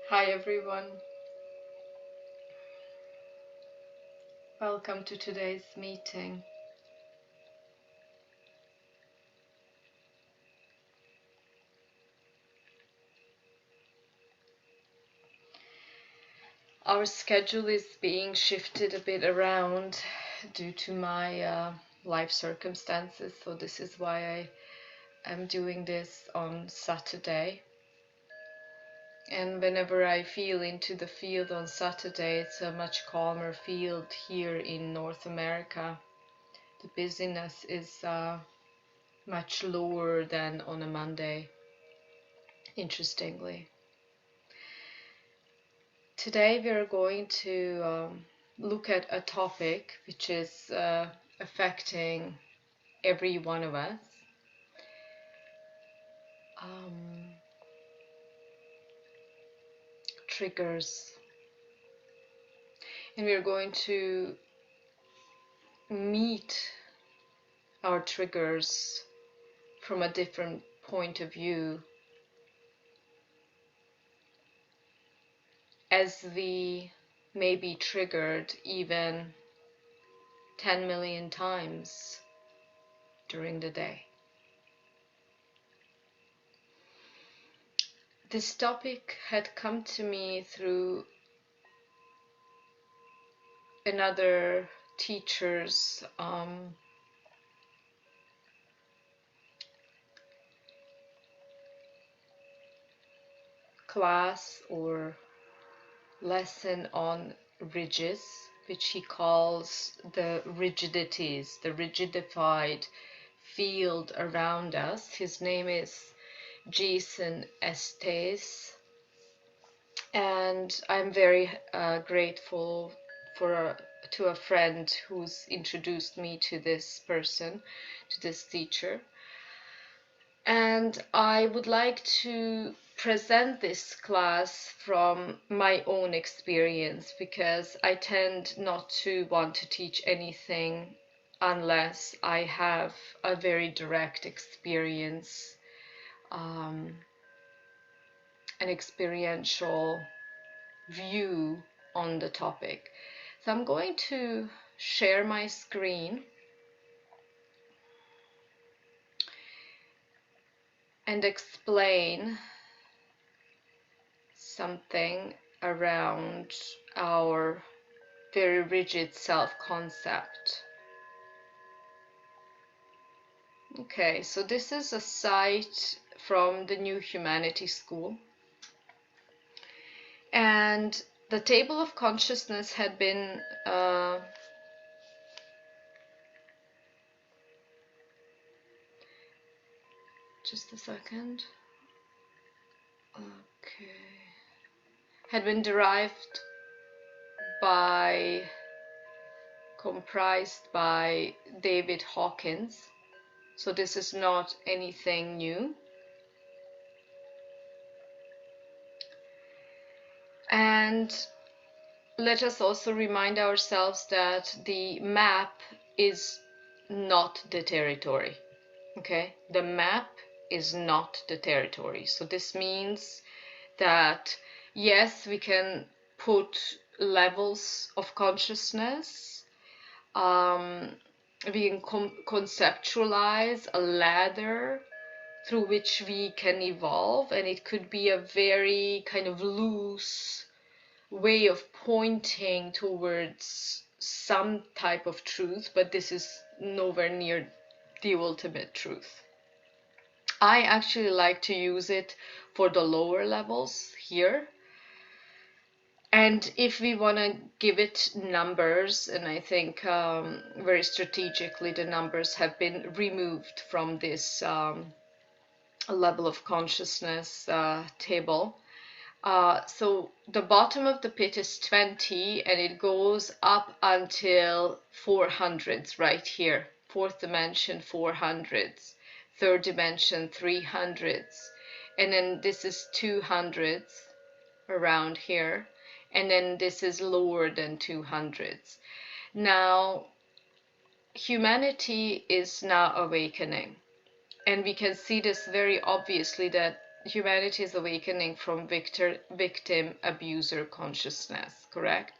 Hi everyone, welcome to today's meeting. Our schedule is being shifted a bit around due to my life circumstances, so this is why I am doing this on Saturday. And whenever I feel into the field on Saturday, it's a much calmer field here in North America. The busyness is much lower than on a Monday, interestingly. Today we are going to look at a topic which is affecting every one of us. Triggers. And we are going to meet our triggers from a different point of view as we may be triggered even 10 million times during the day. This topic had come to me through another teacher's class or lesson on ridges, which he calls the rigidities, the rigidified field around us. His name is Jason Estes, and I'm very grateful to a friend who's introduced me to this person, to this teacher. And I would like to present this class from my own experience, because I tend not to want to teach anything unless I have a very direct experience, an experiential view on the topic. So I'm going to share my screen and explain something around our very rigid self-concept. Okay, so this is a site from the New Humanity School, and the table of consciousness had been just a second. Okay. Had been derived by, comprised by David Hawkins. So this is not anything new. And let us also remind ourselves that the map is not the territory. Okay, the map is not the territory. So this means that yes, we can put levels of consciousness, we can conceptualize a ladder through which we can evolve, and it could be a very kind of loose way of pointing towards some type of truth, but this is nowhere near the ultimate truth. I actually like to use it for the lower levels here. And if we want to give it numbers, and I think very strategically the numbers have been removed from this level of consciousness table. So the bottom of the pit is 20, and it goes up until 400s right here. Fourth dimension, 400s. Third dimension, 300s. And then this is 200s around here. And then this is lower than 200s. Now, humanity is now awakening. And we can see this very obviously that humanity is awakening from victim abuser consciousness, correct?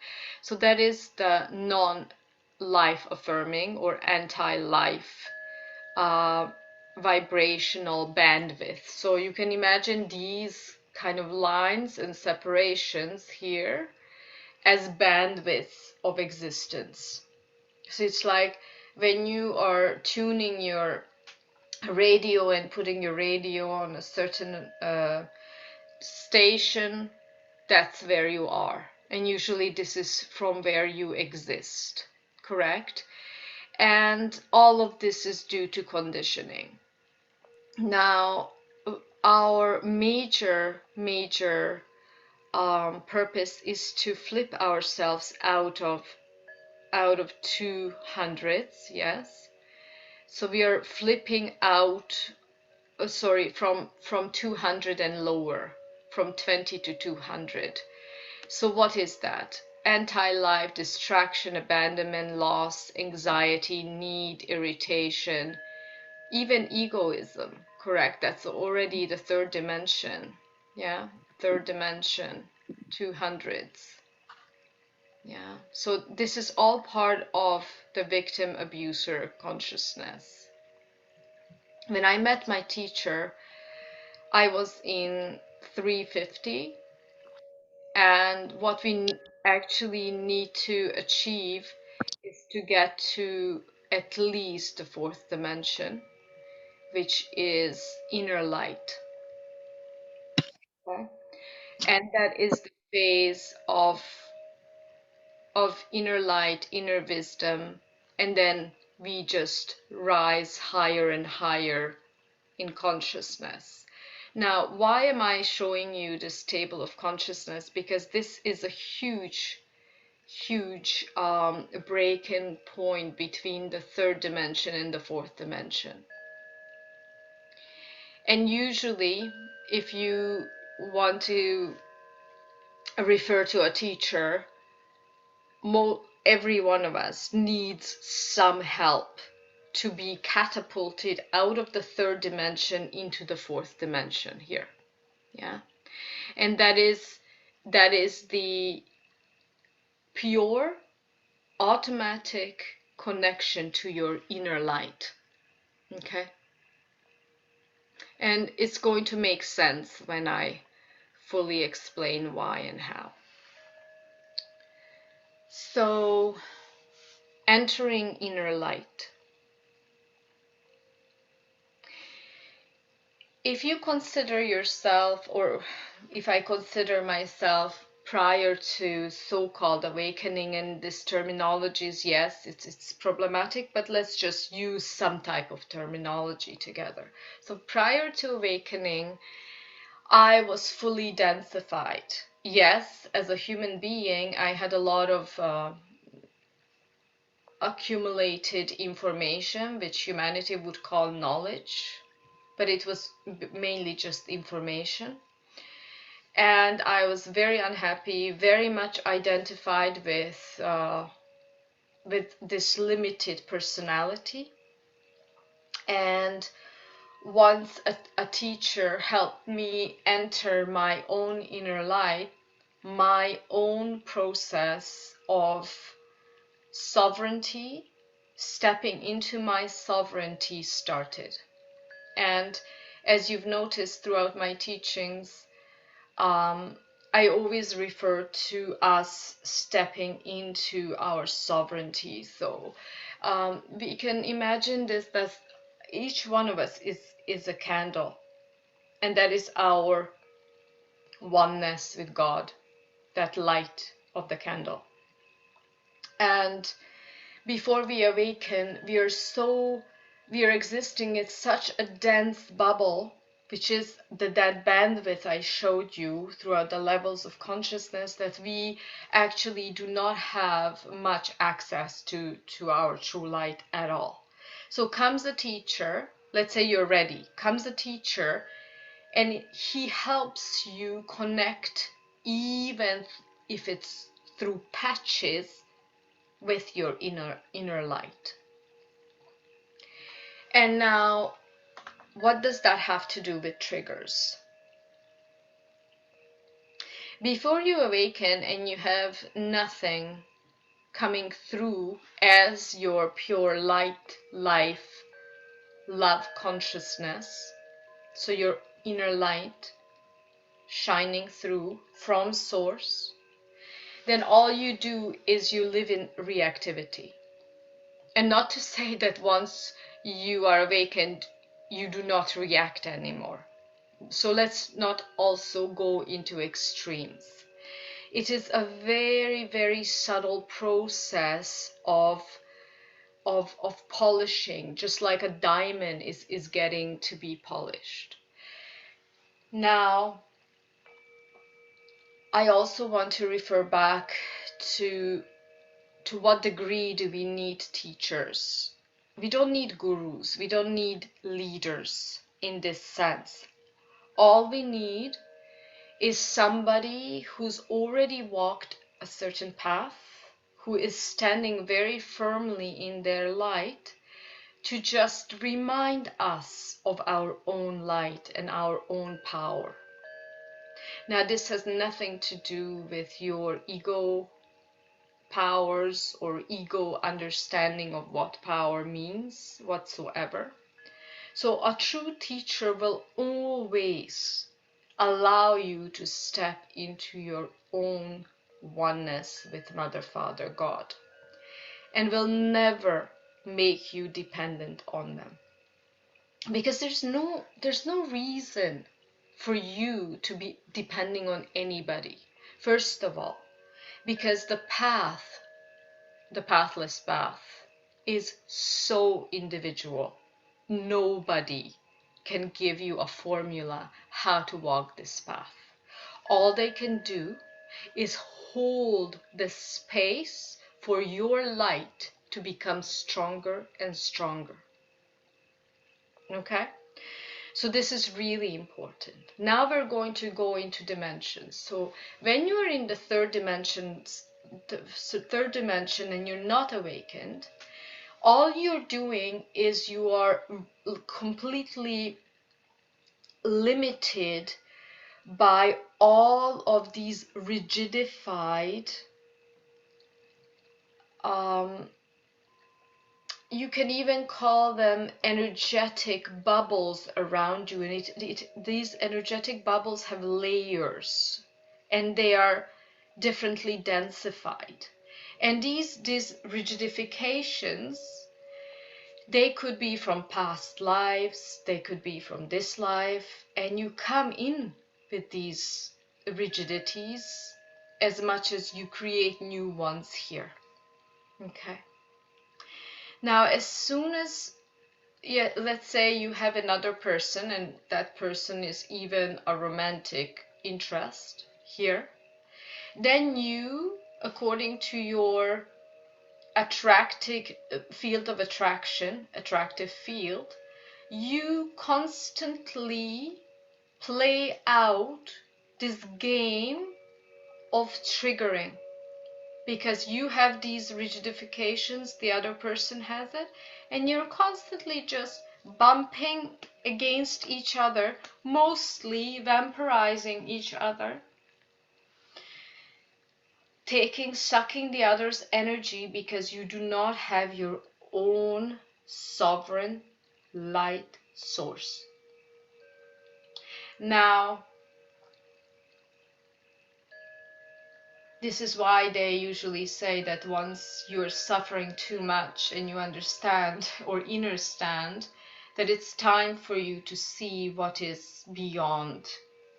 So that is the non-life affirming or anti-life uh, vibrational bandwidth. So you can imagine these kind of lines and separations here as bandwidth of existence. So it's like when you are tuning your radio and putting your radio on a certain station, that's where you are. And usually this is from where you exist, correct? And all of this is due to conditioning. Now, our major purpose is to flip ourselves out of 200s, yes. So we are flipping out, from 200 and lower, from 20 to 200. So what is that? Anti-life, distraction, abandonment, loss, anxiety, need, irritation, even egoism, correct? That's already the third dimension. Yeah, third dimension, 200s. Yeah, so this is all part of the victim abuser consciousness. When I met my teacher, I was in 350, and what we actually need to achieve is to get to at least the fourth dimension, which is inner light. Okay? And that is the phase of inner light, inner wisdom, and then we just rise higher and higher in consciousness. Now, why am I showing you this table of consciousness? Because this is a huge break-in point between the third dimension and the fourth dimension. And usually, if you want to refer to a teacher, every one of us needs some help to be catapulted out of the third dimension into the fourth dimension here. Yeah. And that is the pure automatic connection to your inner light. Okay. And it's going to make sense when I fully explain why and how. So, entering inner light. If you consider yourself, or if I consider myself prior to so-called awakening, and this terminology is, yes, it's problematic, but let's just use some type of terminology together. So prior to awakening, I was fully densified. Yes, as a human being, I had a lot of accumulated information, which humanity would call knowledge, but it was mainly just information. And I was very unhappy, very much identified with this limited personality. And once a teacher helped me enter my own inner light, my own process of sovereignty, stepping into my sovereignty started. And as you've noticed throughout my teachings, I always refer to us stepping into our sovereignty. So we can imagine this, that each one of us is a candle, and that is our oneness with God, that light of the candle. And before we awaken, we are existing in such a dense bubble, which is that bandwidth I showed you throughout the levels of consciousness, that we actually do not have much access to our true light at all. So comes a teacher, let's say you're ready, comes a teacher, and he helps you connect, even if it's through patches, with your inner light. And now, what does that have to do with triggers? Before you awaken and you have nothing coming through as your pure light, life, love consciousness, so your inner light shining through from source, then all you do is you live in reactivity. And not to say that once you are awakened, you do not react anymore. So let's not also go into extremes. It is a very, very subtle process of polishing, just like a diamond is getting to be polished. Now, I also want to refer back to what degree do we need teachers? We don't need gurus. We don't need leaders in this sense. All we need is somebody who's already walked a certain path, who is standing very firmly in their light, to just remind us of our own light and our own power. Now, this has nothing to do with your ego powers or ego understanding of what power means whatsoever. So a true teacher will always allow you to step into your own oneness with Mother, Father, God, and will never make you dependent on them. Because there's no reason for you to be depending on anybody. First of all, because the pathless path, is so individual. Nobody can give you a formula how to walk this path. All they can do is hold the space for your light to become stronger and stronger. Okay? So this is really important. Now we're going to go into dimensions. So when you are in the third dimension and you're not awakened, all you're doing is you are completely limited by all of these rigidified, you can even call them energetic bubbles around you, and these energetic bubbles have layers, and they are differently densified. And these rigidifications, they could be from past lives, they could be from this life, and you come in with these rigidities as much as you create new ones here. Okay. Now, as soon as, let's say you have another person and that person is even a romantic interest here, then you, according to your attractive field of attraction, attractive field, you constantly play out this game of triggering. Because you have these rigidifications, the other person has it, and you're constantly just bumping against each other, mostly vampirizing each other, sucking the other's energy because you do not have your own sovereign light source. Now, this is why they usually say that once you're suffering too much and you understand or understand that it's time for you to see what is beyond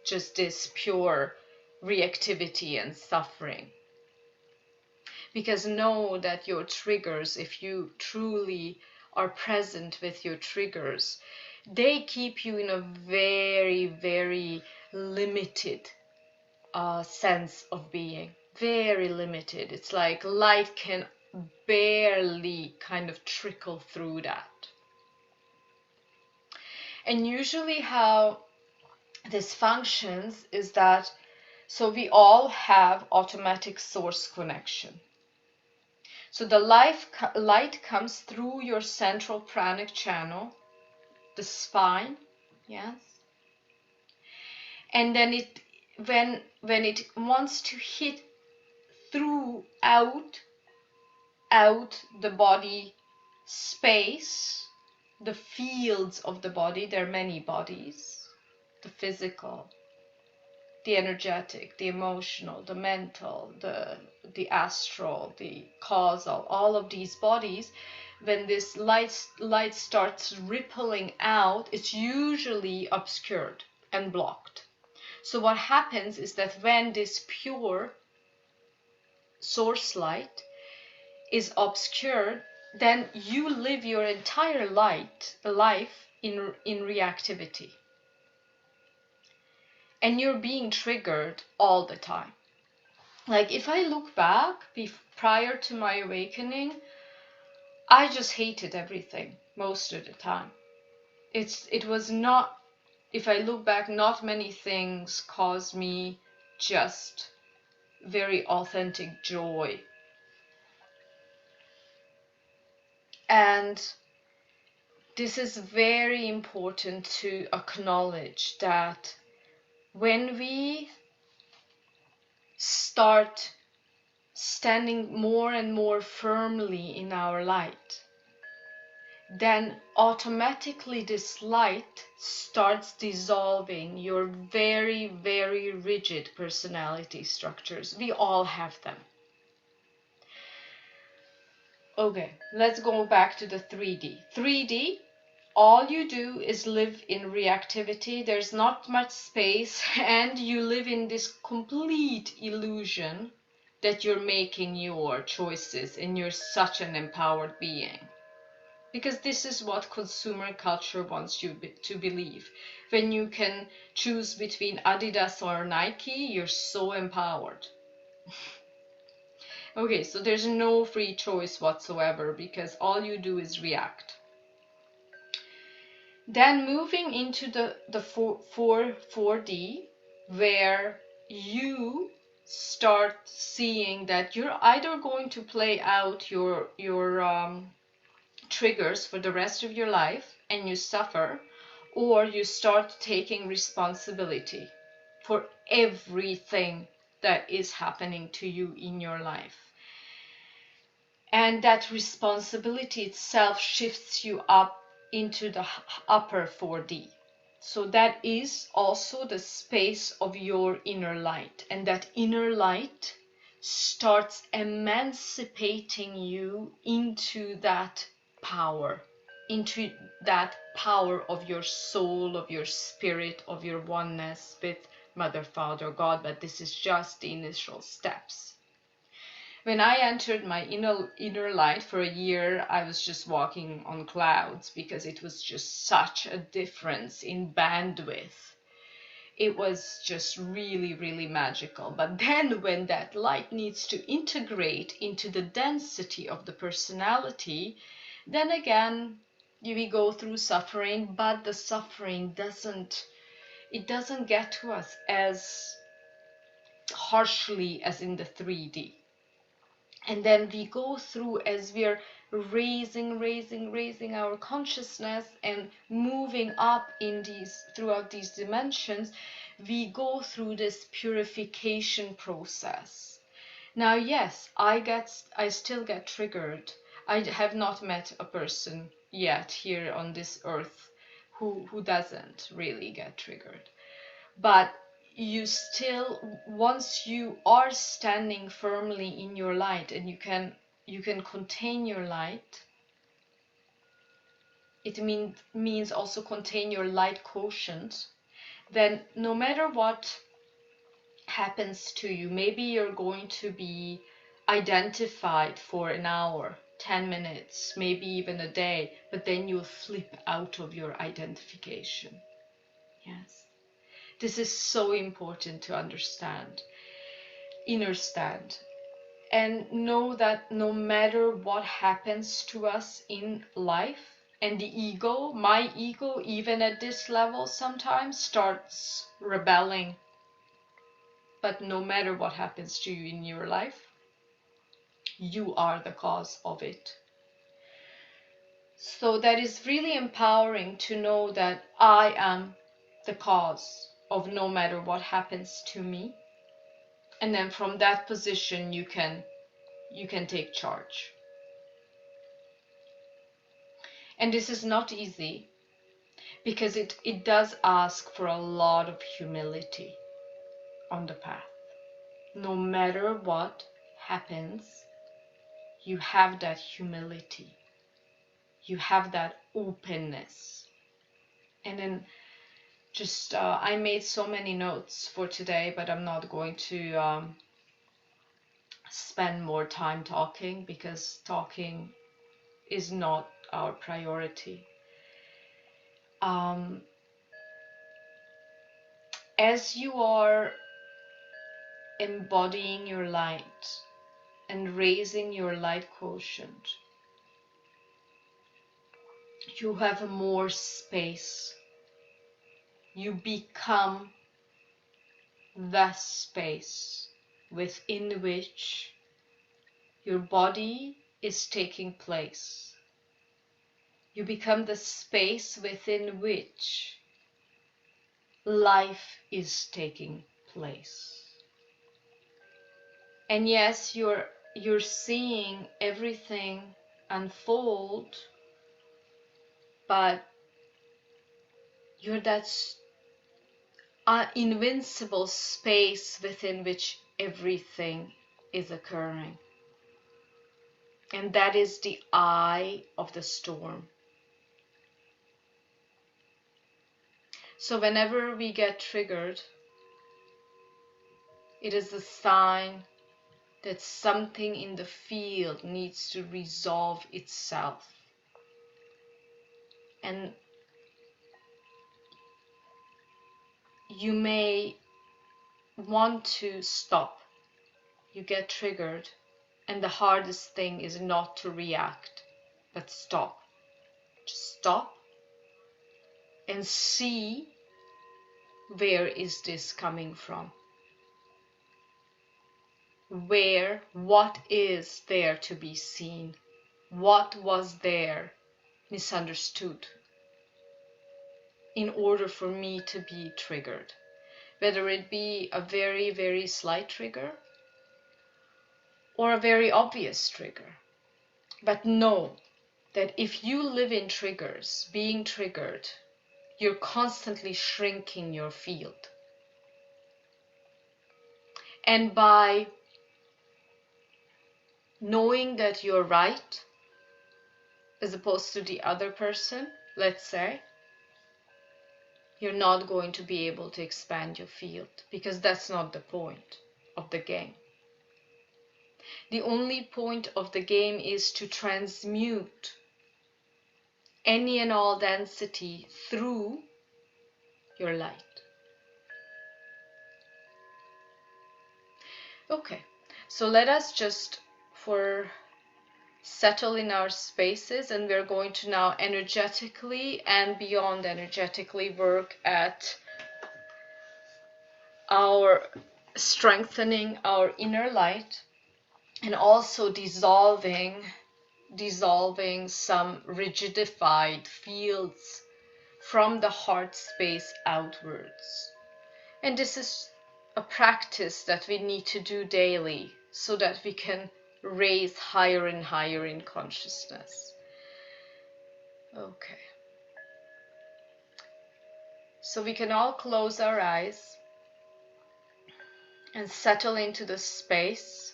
just this pure reactivity and suffering. Because know that your triggers, if you truly are present with your triggers, they keep you in a very, very limited sense of being. Very limited. It's like light can barely kind of trickle through that. And usually how this functions is that, so we all have automatic source connection. So the light comes through your central pranic channel, the spine, yes, and then it when it wants to hit throughout out the body space, the fields of the body. There are many bodies: the physical, the energetic, the emotional, the mental, the astral, the causal, all of these bodies. When this light starts rippling out, it's usually obscured and blocked. So what happens is that when this pure source light is obscured, then you live your entire life in reactivity. And you're being triggered all the time. Like, if I look back prior to my awakening, I just hated everything most of the time. It was not, if I look back, not many things caused me just very authentic joy. And this is very important to acknowledge, that when we start standing more and more firmly in our light, then automatically this light starts dissolving your very, very rigid personality structures. We all have them. Okay, let's go back to the 3D. 3D, all you do is live in reactivity. There's not much space, and you live in this complete illusion that you're making your choices and you're such an empowered being. Because this is what consumer culture wants you to believe. When you can choose between Adidas or Nike, you're so empowered. Okay, so there's no free choice whatsoever, because all you do is react. Then moving into the 4D, where you start seeing that you're either going to play out your triggers for the rest of your life and you suffer, or you start taking responsibility for everything that is happening to you in your life. And that responsibility itself shifts you up into the upper 4D. So that is also the space of your inner light. And that inner light starts emancipating you into that power, into that power of your soul, of your spirit, of your oneness with Mother, Father, God. But this is just the initial steps. When I entered my inner light for a year, I was just walking on clouds, because it was just such a difference in bandwidth. It was just really, really magical. But then when that light needs to integrate into the density of the personality, then again, we go through suffering, but the suffering doesn't get to us as harshly as in the 3D. And then we go through, as we're raising our consciousness and moving up in throughout these dimensions, we go through this purification process. Now, yes, I still get triggered. I have not met a person yet here on this earth who doesn't really get triggered. But you still, once you are standing firmly in your light, and you can contain your light, it means also contain your light quotient, then no matter what happens to you, maybe you're going to be identified for an hour, 10 minutes, maybe even a day, but then you'll flip out of your identification. Yes. This is so important to understand, understand, and know that no matter what happens to us in life, and the ego, my ego, even at this level, sometimes starts rebelling. But no matter what happens to you in your life, you are the cause of it. So that is really empowering to know that I am the cause of no matter what happens to me. And then from that position you can take charge. And this is not easy, because it does ask for a lot of humility on the path. No matter what happens, you have that humility. You have that openness. And then just, I made so many notes for today, but I'm not going to spend more time talking, because talking is not our priority. As you are embodying your light and raising your light quotient, you have more space. You become the space within which your body is taking place. You become the space within which life is taking place. And yes, you're seeing everything unfold, but you're that invincible space within which everything is occurring. And that is the eye of the storm. So whenever we get triggered, it is a sign that something in the field needs to resolve itself. And you may want to stop. You get triggered, and the hardest thing is not to react, but stop. Just stop and see, where is this coming from? What is there to be seen? What was there misunderstood in order for me to be triggered? Whether it be a very, very slight trigger or a very obvious trigger. But know that if you live in triggers, being triggered, you're constantly shrinking your field. And by knowing that you're right, as opposed to the other person, let's say, you're not going to be able to expand your field, because that's not the point of the game. The only point of the game is to transmute any and all density through your light. Okay, so let us just settle in our spaces, and we're going to now energetically and beyond energetically work at our strengthening our inner light, and also dissolving some rigidified fields from the heart space outwards. And this is a practice that we need to do daily, so that we can raise higher and higher in consciousness. Okay. So we can all close our eyes and settle into the space.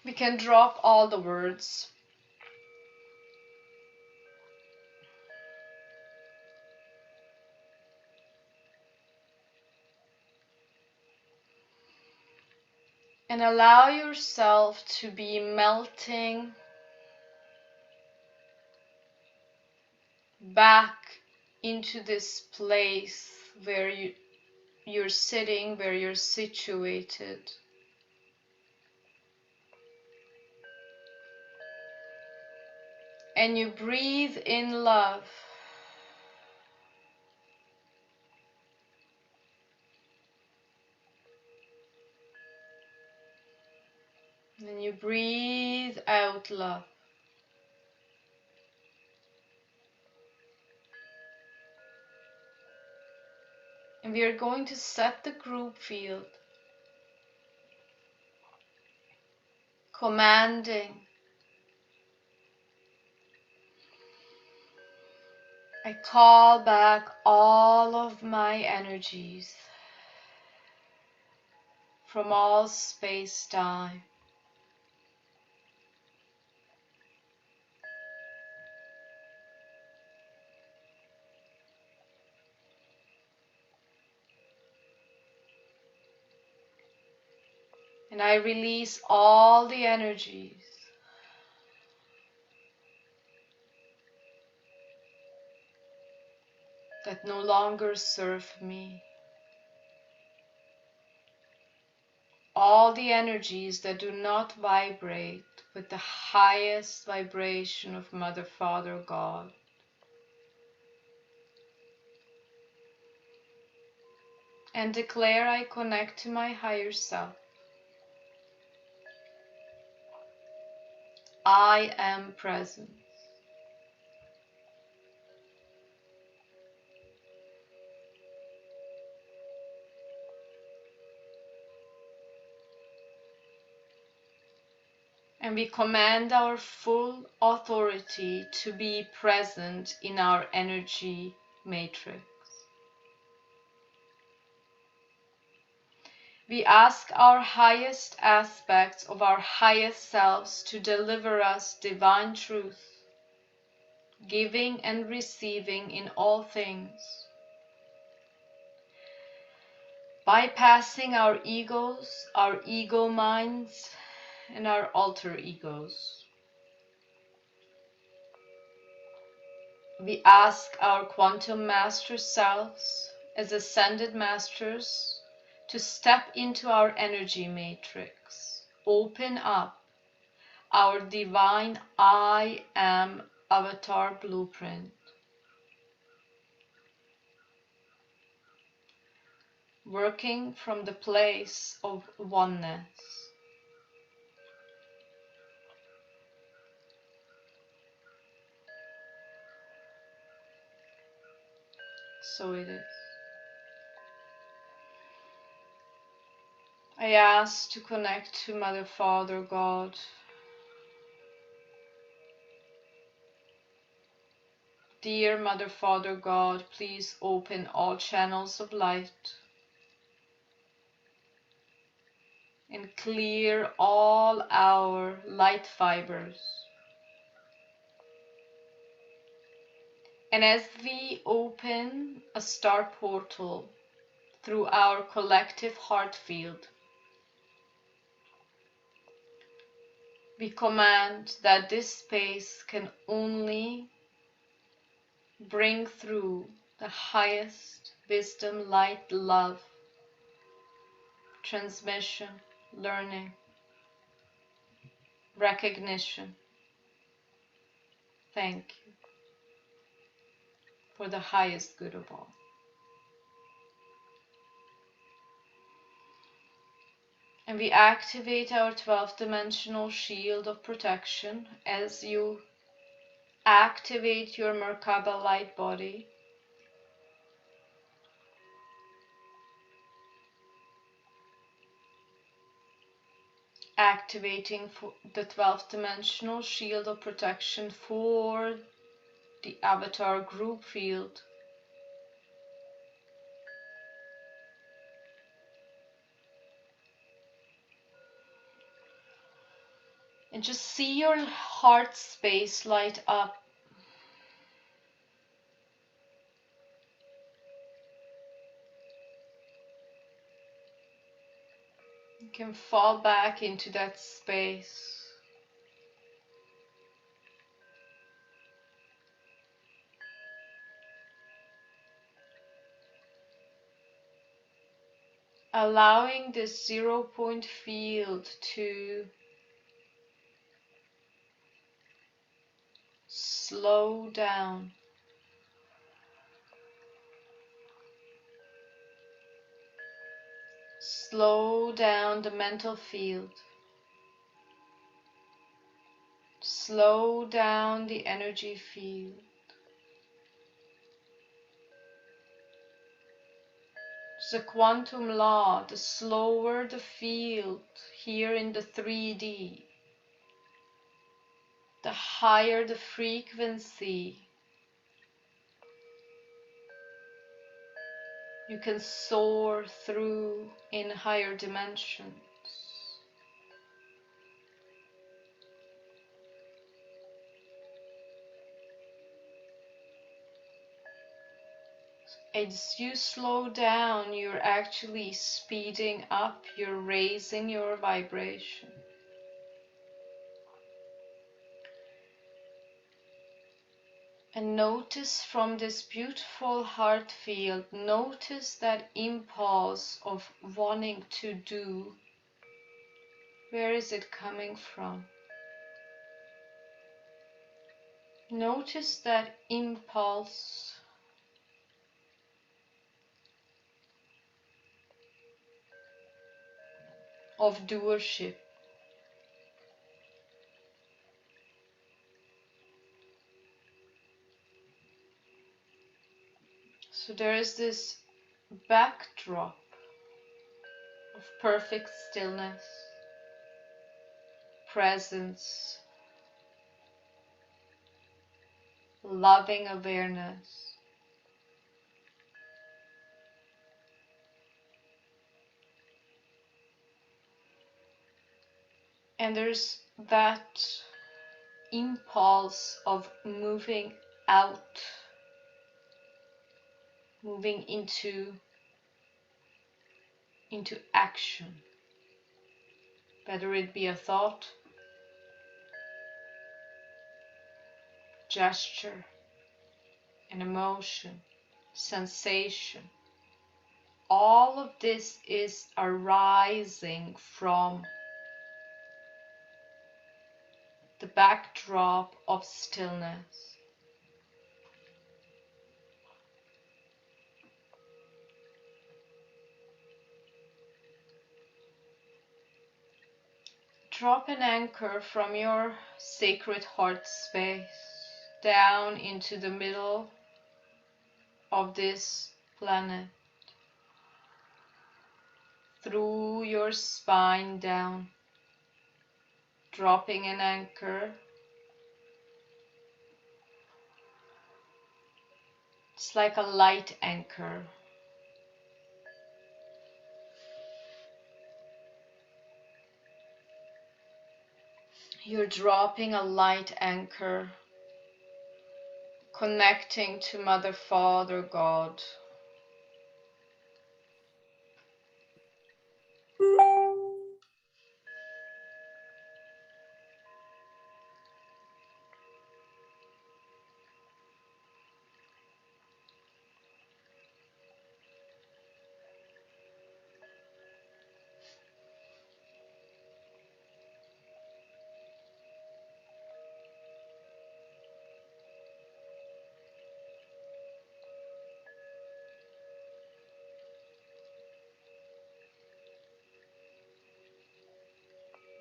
We can drop all the words. And allow yourself to be melting back into this place where you're sitting, where you're situated. And you breathe in love. Then you breathe out love. And we are going to set the group field, commanding. I call back all of my energies from all space-time. And I release all the energies that no longer serve me. All the energies that do not vibrate with the highest vibration of Mother, Father, God. And declare I connect to my higher self. I am present. And we command our full authority to be present in our energy matrix. We ask our highest aspects of our highest selves to deliver us divine truth, giving and receiving in all things, bypassing our egos, our ego minds, and our alter egos. We ask our quantum master selves as ascended masters to step into our energy matrix, open up our divine I am avatar blueprint, working from the place of oneness. So it is. I ask to connect to Mother, Father, God. Dear Mother, Father, God, please open all channels of light and clear all our light fibers. And as we open a star portal through our collective heart field, we command that this space can only bring through the highest wisdom, light, love, transmission, learning, recognition. Thank you for the highest good of all. And we activate our 12th dimensional shield of protection as you activate your Merkaba light body. Activating the 12th dimensional shield of protection for the avatar group field. And just see your heart space light up. You can fall back into that space. Allowing this 0-point field to slow down. Slow down the mental field. Slow down the energy field. It's a quantum law. The slower the field here in the 3D, the higher the frequency. You can soar through in higher dimensions. As you slow down, you're actually speeding up, you're raising your vibration. And notice from this beautiful heart field, notice that impulse of wanting to do. Where is it coming from? Notice that impulse of doership. So there is this backdrop of perfect stillness, presence, loving awareness. And there's that impulse of moving out, moving into action, whether it be a thought, gesture, an emotion, sensation. All of this is arising from the backdrop of stillness. Drop an anchor from your sacred heart space down into the middle of this planet, through your spine down, dropping an anchor. It's like a light anchor. You're dropping a light anchor, connecting to Mother, Father, God.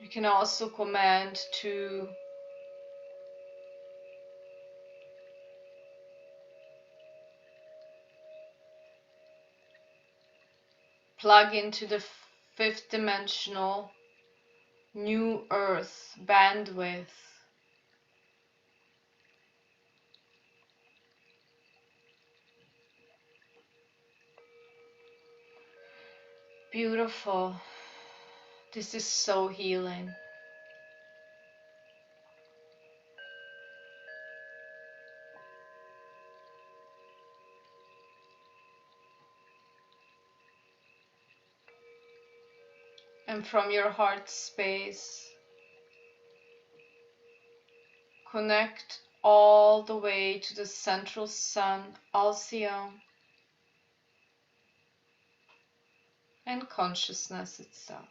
You can also command to plug into the fifth dimensional new earth bandwidth. Beautiful. This is so healing. And from your heart space, connect all the way to the central sun, Alcyone, and consciousness itself.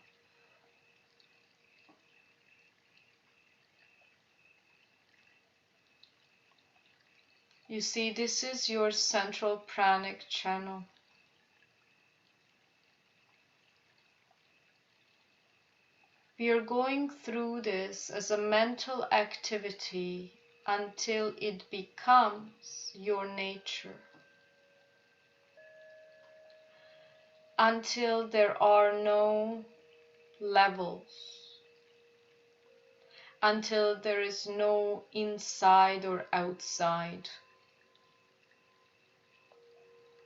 You see, this is your central pranic channel. We are going through this as a mental activity until it becomes your nature, until there are no levels, until there is no inside or outside.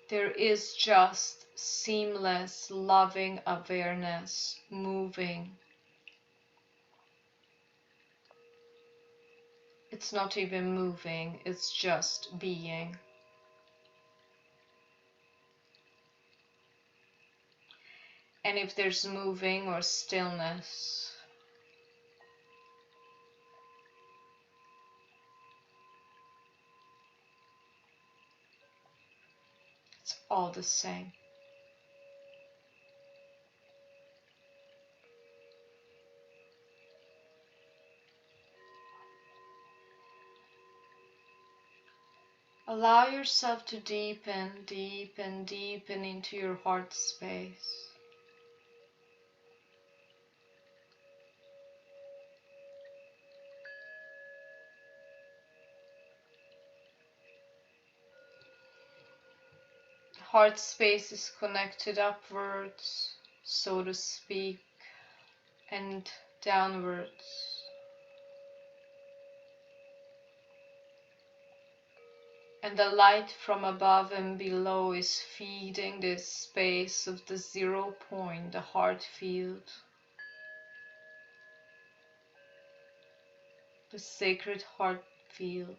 There is just seamless, loving awareness moving. It's not even moving, it's just being. And if there's moving or stillness, it's all the same. Allow yourself to deepen, deepen, deepen into your heart space. Heart space is connected upwards, so to speak, and downwards. And the light from above and below is feeding this space of the 0 point, the heart field, the sacred heart field.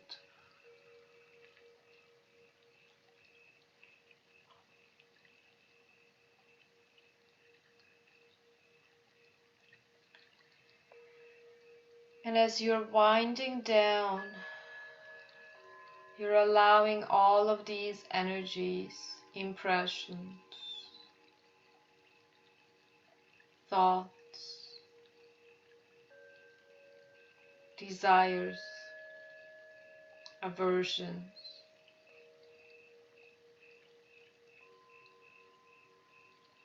And as you're winding down, you're allowing all of these energies, impressions, thoughts, desires, aversions,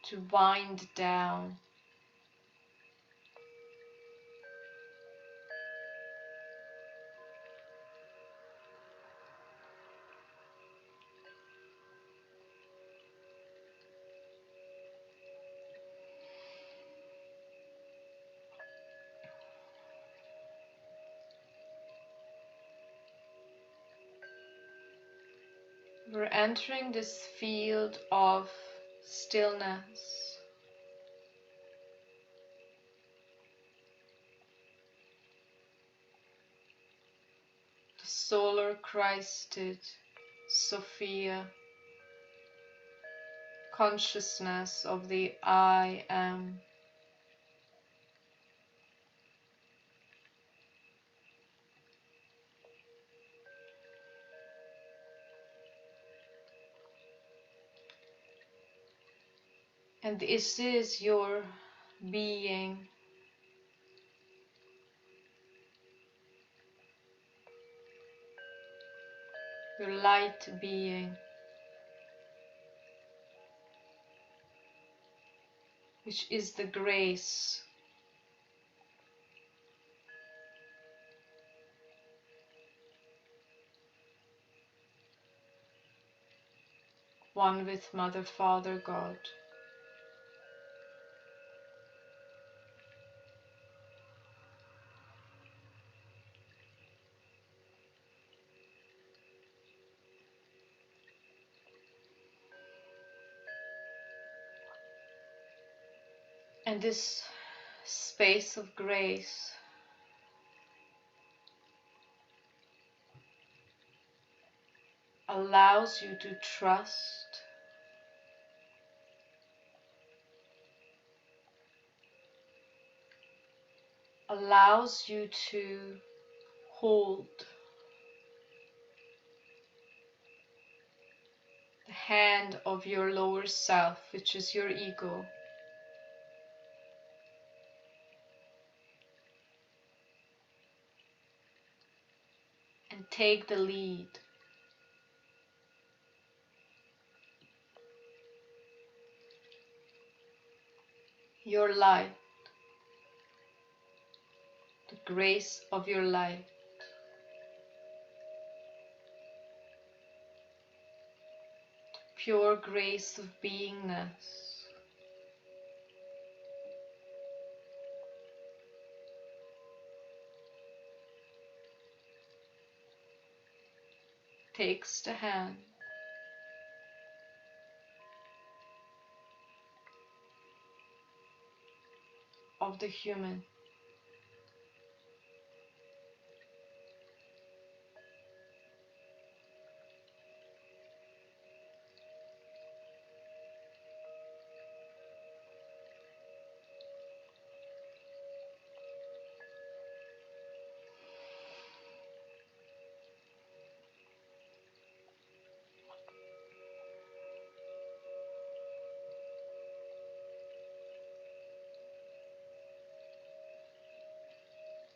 to wind down. We're entering this field of stillness. The solar Christed Sophia consciousness of the I Am. And this is your being. Your light being, which is the grace, one with Mother, Father, God. And this space of grace allows you to trust, allows you to hold the hand of your lower self, which is your ego, and take the lead. Your light the grace of your light, pure grace of beingness, takes the hand of the human,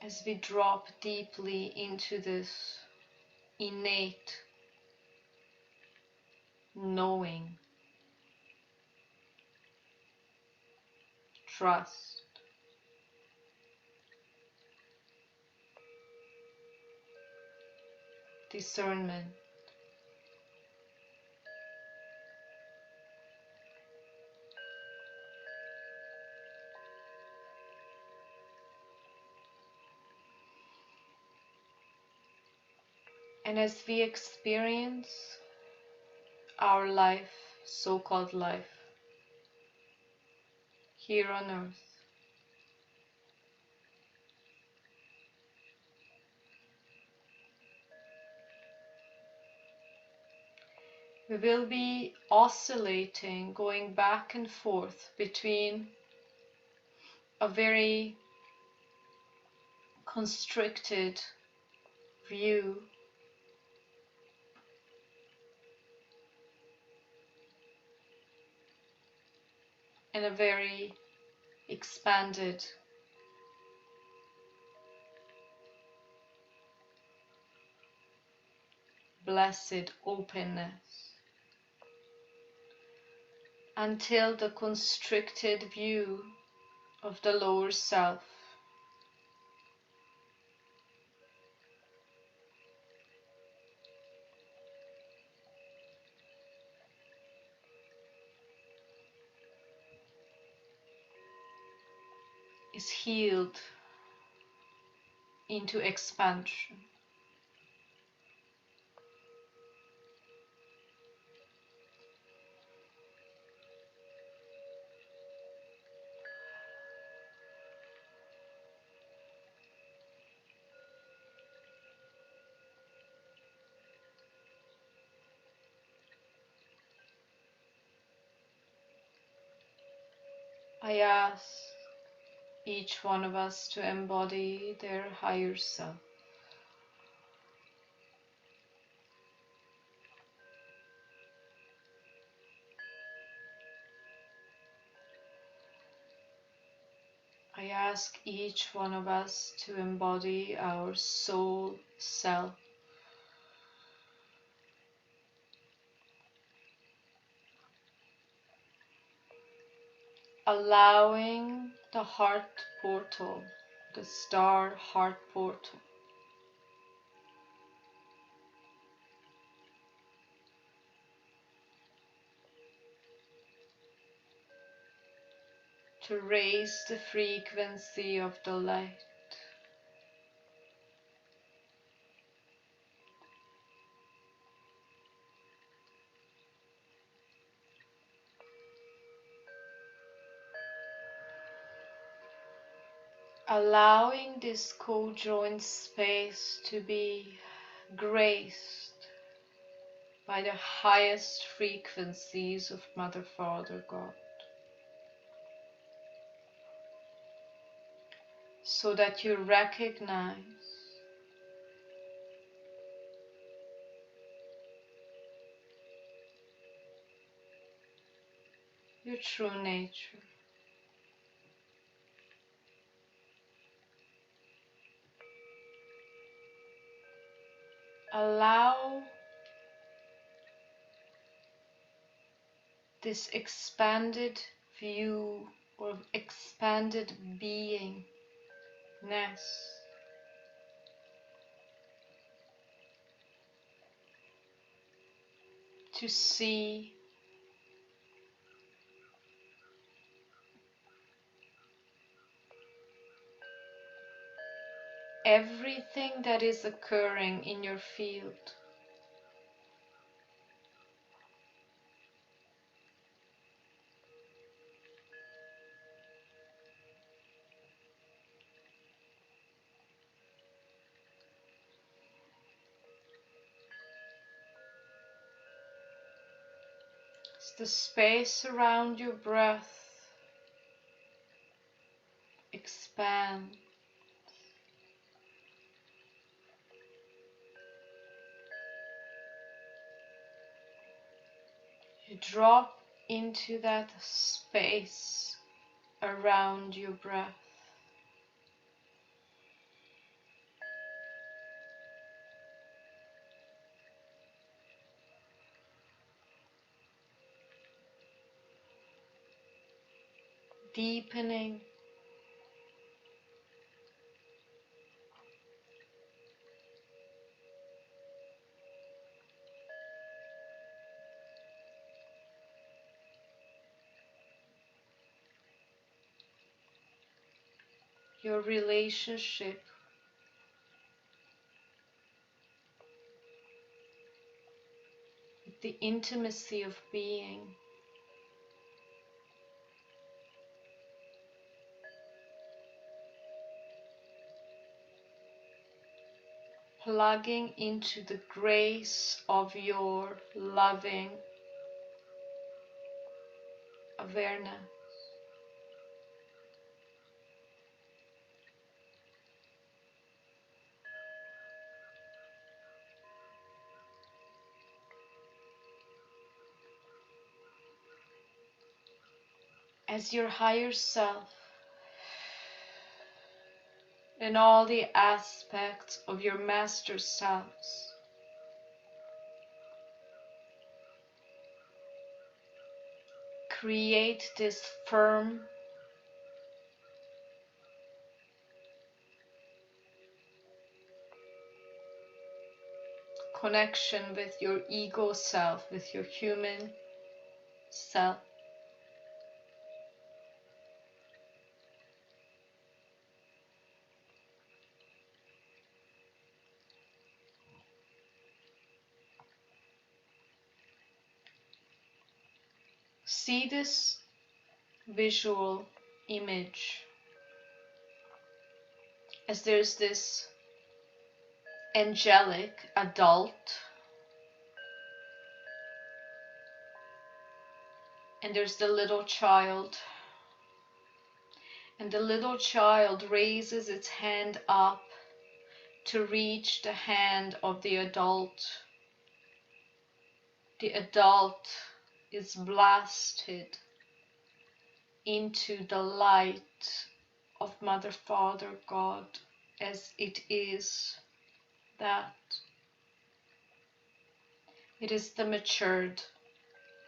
as we drop deeply into this innate knowing, trust, discernment, and as we experience our life, so-called life, here on earth, we will be oscillating, going back and forth between a very constricted view and a very expanded, blessed openness, until the constricted view of the lower self is healed into expansion. I ask each one of us to embody their higher self. I ask each one of us to embody our soul self, allowing the heart portal, the star heart portal, to raise the frequency of the light, allowing this co-joined space to be graced by the highest frequencies of Mother, Father, God, so that you recognize your true nature. Allow this expanded view or expanded beingness to see everything that is occurring in your field. As the space around your breath expands, you drop into that space around your breath. Deepening your relationship with the intimacy of being. Plugging into the grace of your loving awareness. As your higher self and all the aspects of your master selves create this firm connection with your ego self, with your human self. See this visual image as there's this angelic adult and there's the little child, and the little child raises its hand up to reach the hand of the adult. The adult is blasted into the light of Mother, Father, God, as it is that. It is the matured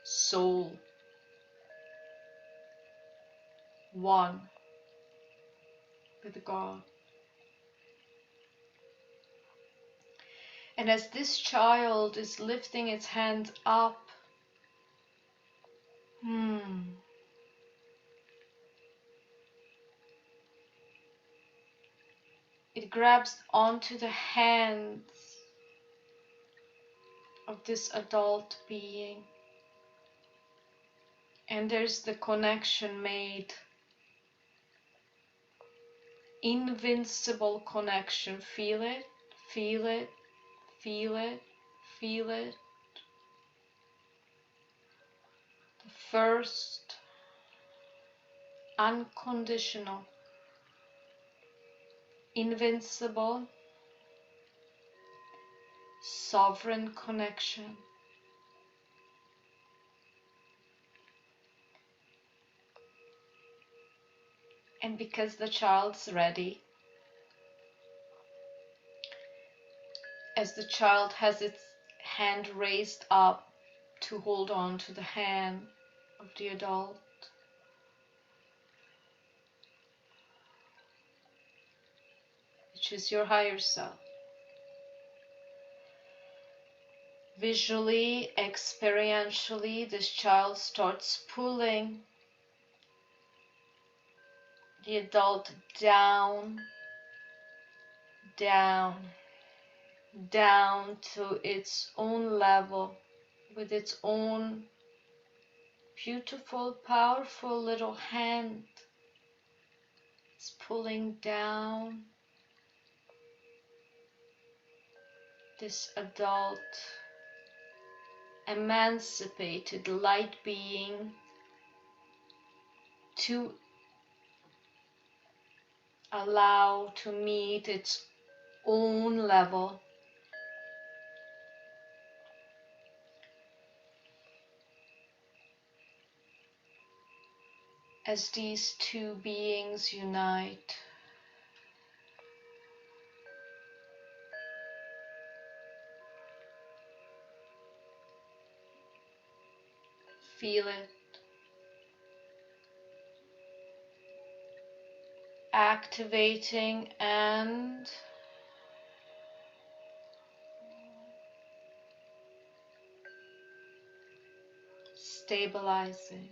soul, one with God. And as this child is lifting its hand up, it grabs onto the hands of this adult being. And there's the connection made. Invincible connection. Feel it, feel it, feel it, feel it. The first unconditional, invincible, sovereign connection. And because the child's ready, as the child has its hand raised up to hold on to the hand of the adult, which is your higher self, Visually, experientially, this child starts pulling the adult down, down, down to its own level with its own beautiful, powerful little hand. It's pulling down this adult, emancipated light being to allow to meet its own level. As these two beings unite, feel it, activating and stabilizing.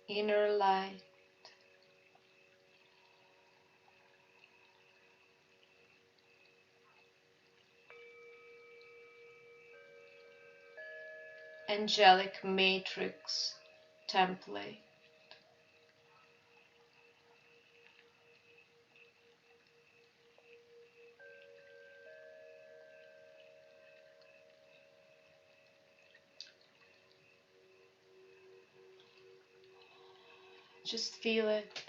Inner light. Angelic matrix template. Just feel it.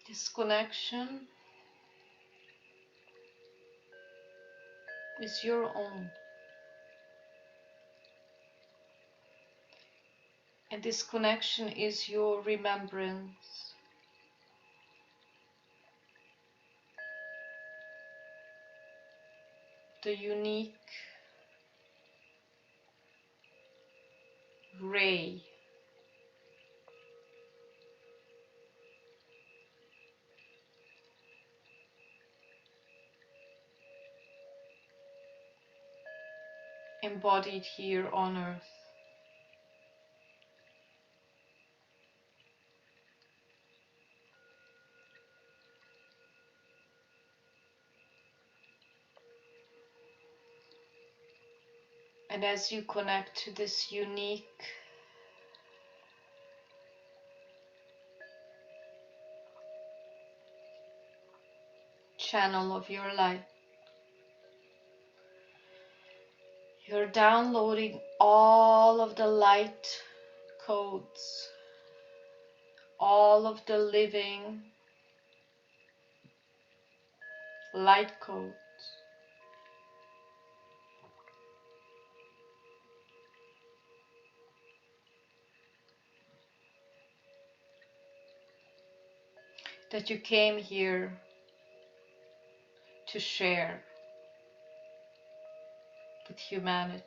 This connection is your own. And this connection is your remembrance. The unique ray embodied here on earth. And as you connect to this unique channel of your light, you're downloading all of the light codes, all of the living light codes. That you came here to share with humanity.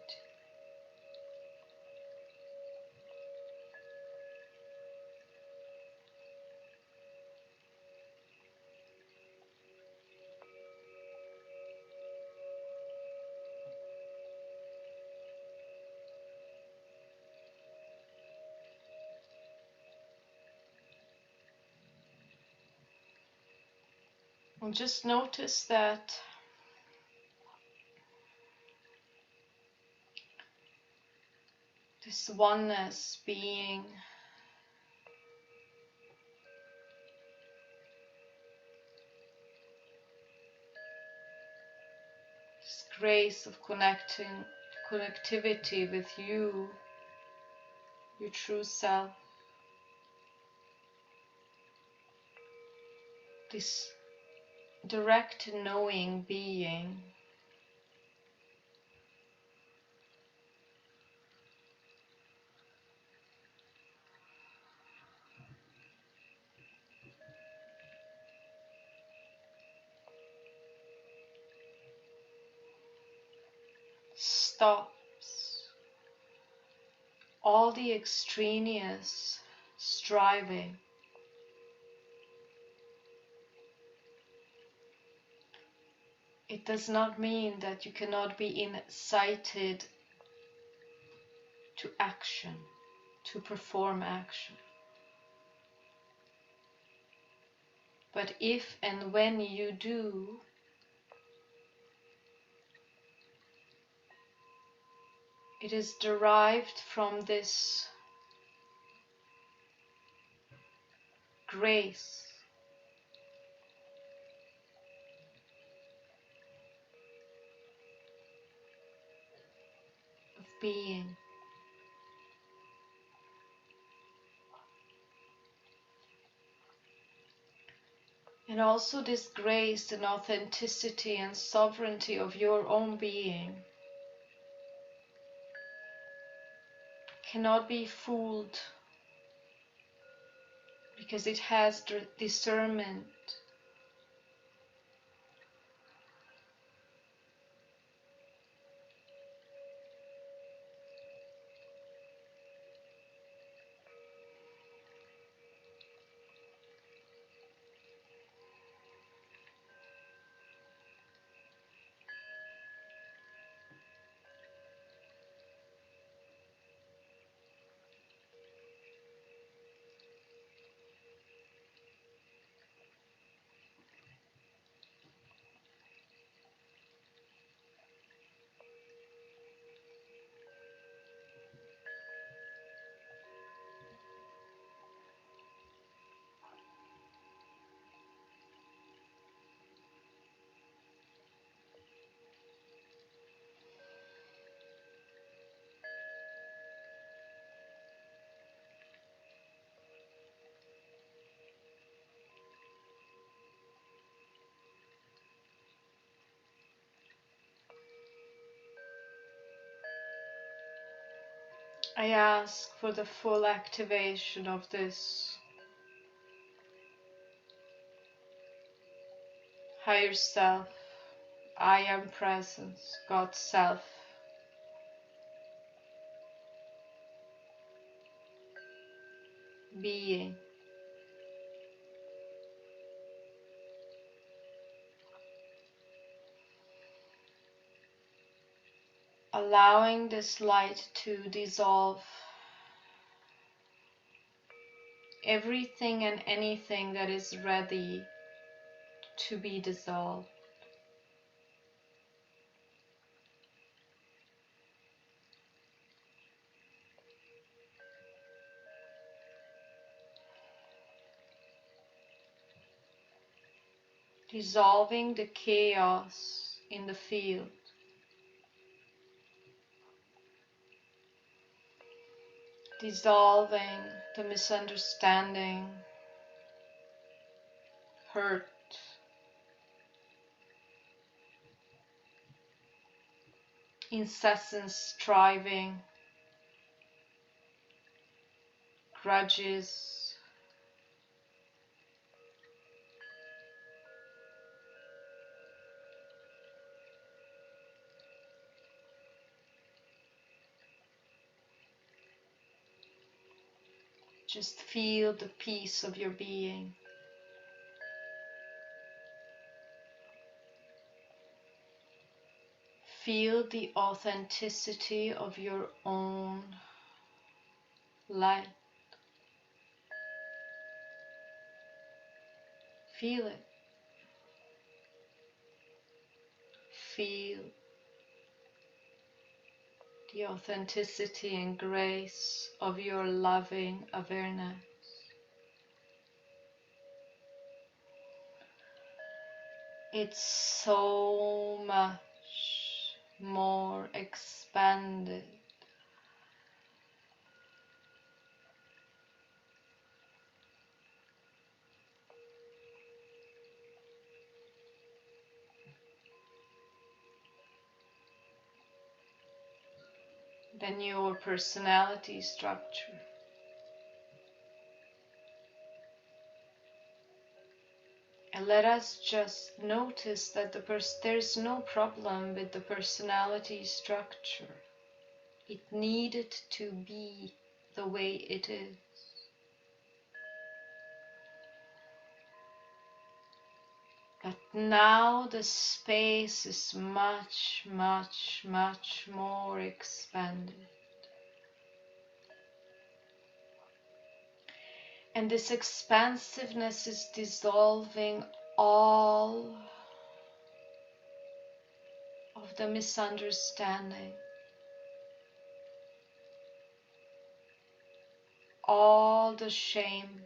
And just notice that this oneness being this grace of connectivity with you, your true self, this direct knowing being stops all the extraneous striving. It does not mean that you cannot be incited to action, to perform action. But if and when you do, it is derived from this grace of being. And also this grace and authenticity and sovereignty of your own being cannot be fooled, because it has discernment. I ask for the full activation of this higher self, I am presence, God's self, being. Allowing this light to dissolve everything and anything that is ready to be dissolved. Dissolving the chaos in the field. Dissolving the misunderstanding, hurt, incessant striving, grudges, just feel the peace of your being. Feel the authenticity of your own light. Feel it. Feel the authenticity and grace of your loving awareness. It's so much more expanded. than your personality structure. And let us just notice that there's no problem with the personality structure. It needed to be the way it is. But now the space is much, much, much more expanded. And this expansiveness is dissolving all of the misunderstanding, all the shame,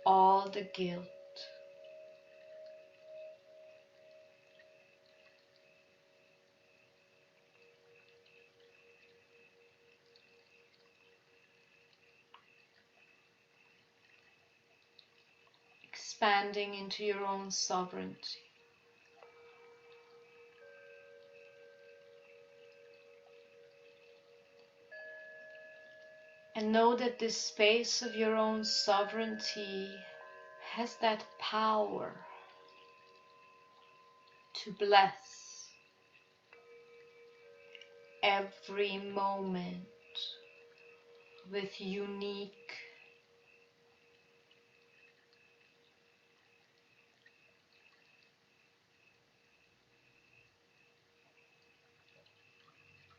all the guilt. Expanding into your own sovereignty. And know that this space of your own sovereignty has that power to bless every moment with unique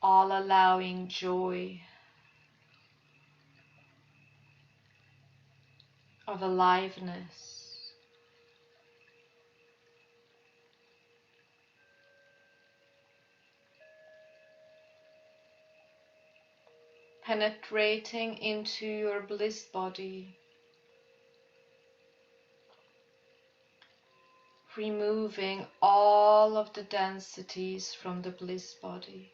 all allowing joy of aliveness, penetrating into your bliss body, removing all of the densities from the bliss body.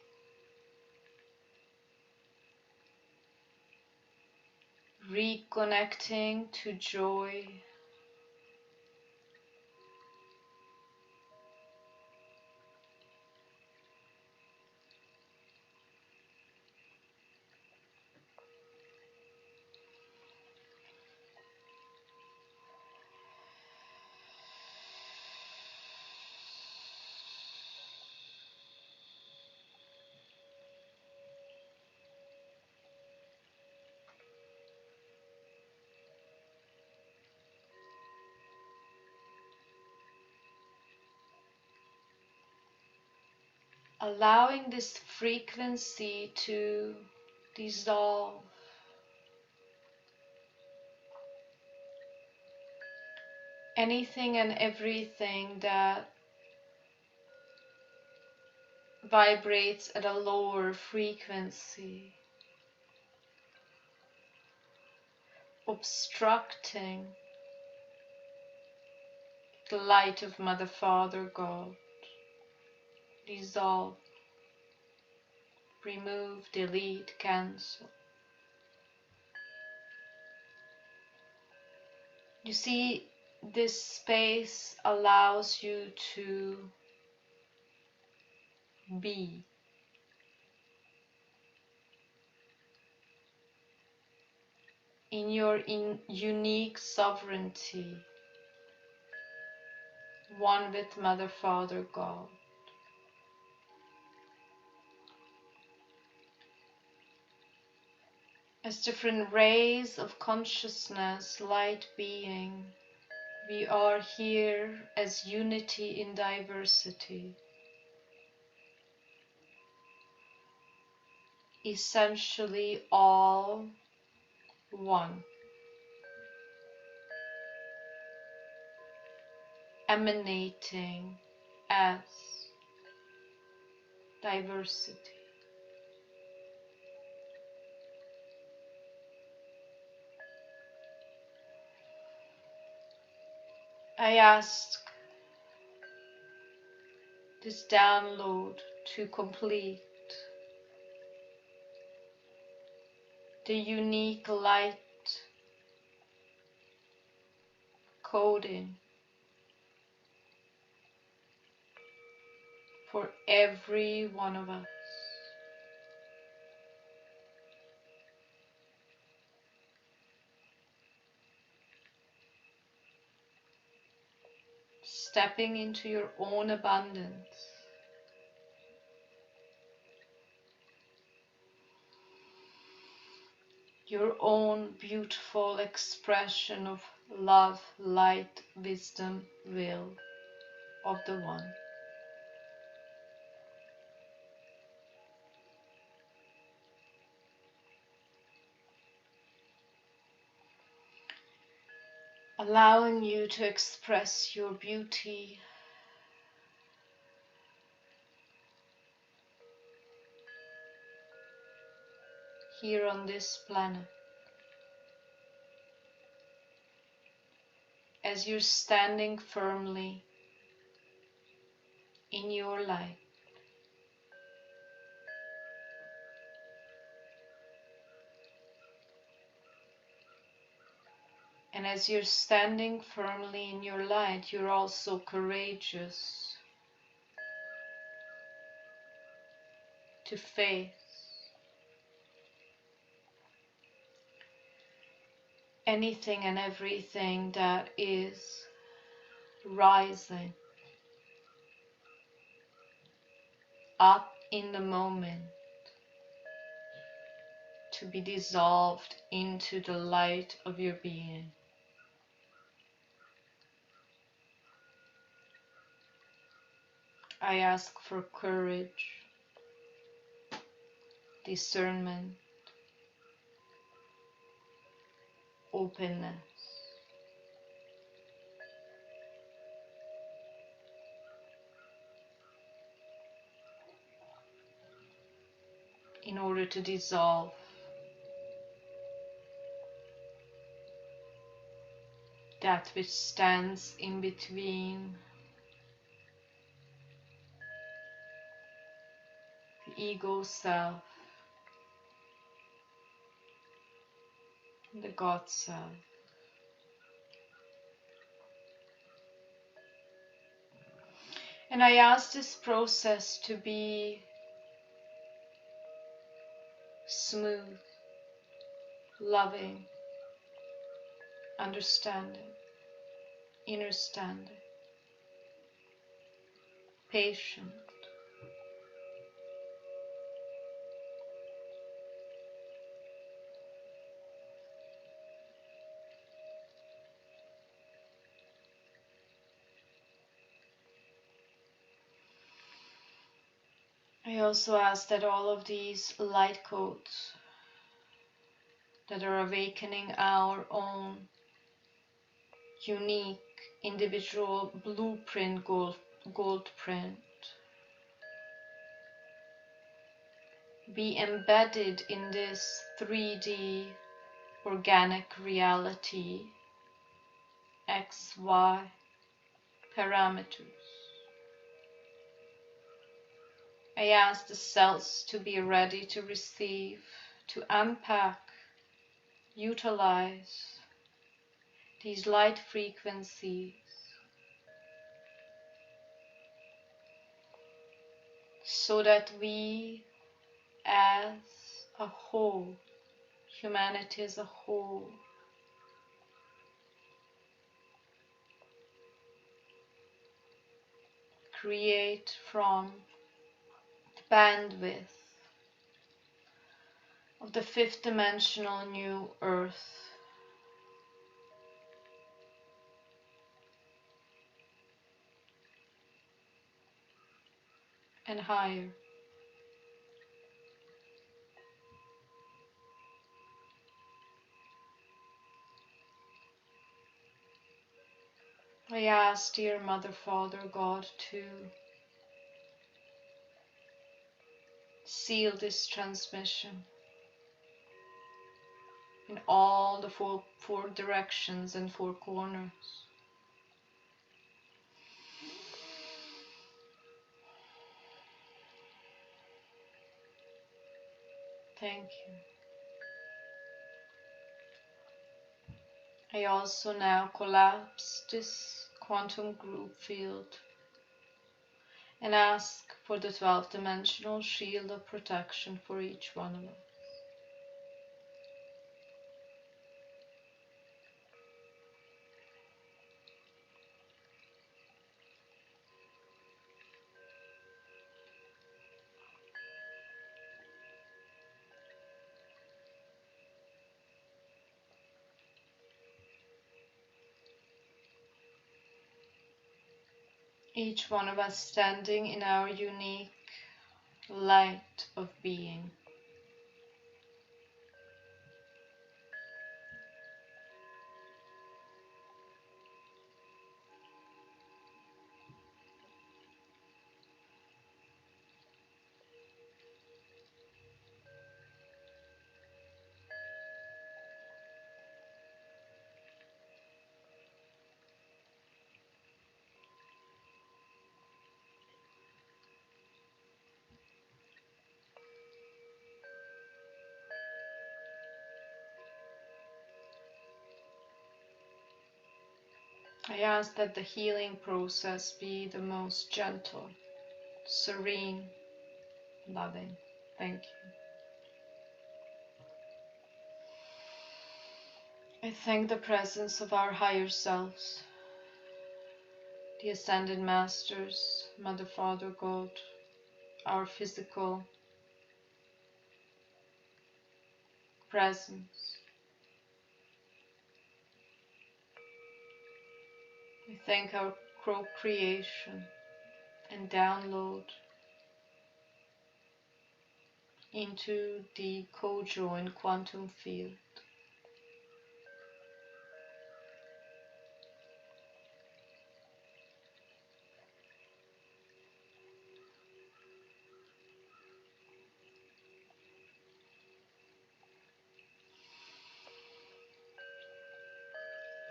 Reconnecting to joy, allowing this frequency to dissolve anything and everything that vibrates at a lower frequency, obstructing the light of Mother, Father, God. Dissolve, remove, delete, cancel. You see, this space allows you to be in your unique sovereignty, one with Mother, Father, God. As different rays of consciousness, light being, we are here as unity in diversity, essentially all one, emanating as diversity. I ask this download to complete the unique light coding for every one of us. Stepping into your own abundance. Your own beautiful expression of love, light, wisdom, will of the One. Allowing you to express your beauty here on this planet. As you're standing firmly in your light. And as you're standing firmly in your light, you're also courageous to face anything and everything that is rising up in the moment, to be dissolved into the light of your being. I ask for courage, discernment, openness, in order to dissolve that which stands in between the ego self and the God self. And I ask this process to be smooth, loving, understanding, understanding, patient. I also ask that all of these light codes that are awakening our own unique individual blueprint, gold print, be embedded in this 3D organic reality, XY parameters. I ask the cells to be ready to receive, to unpack, utilize these light frequencies so that we as a whole, humanity as a whole, create from the bandwidth of the fifth dimensional new earth and higher. I ask, dear Mother, Father, God, to seal this transmission in all the four directions and four corners. Thank you. I also now collapse this quantum group field and ask for the 12th dimensional shield of protection for each one of us. Each one of us standing in our unique light of being. I ask that the healing process be the most gentle, serene, loving. Thank you. I thank the presence of our higher selves, the Ascended Masters, Mother, Father, God, our physical presence. I thank our co-creation and download into the co-joined quantum field.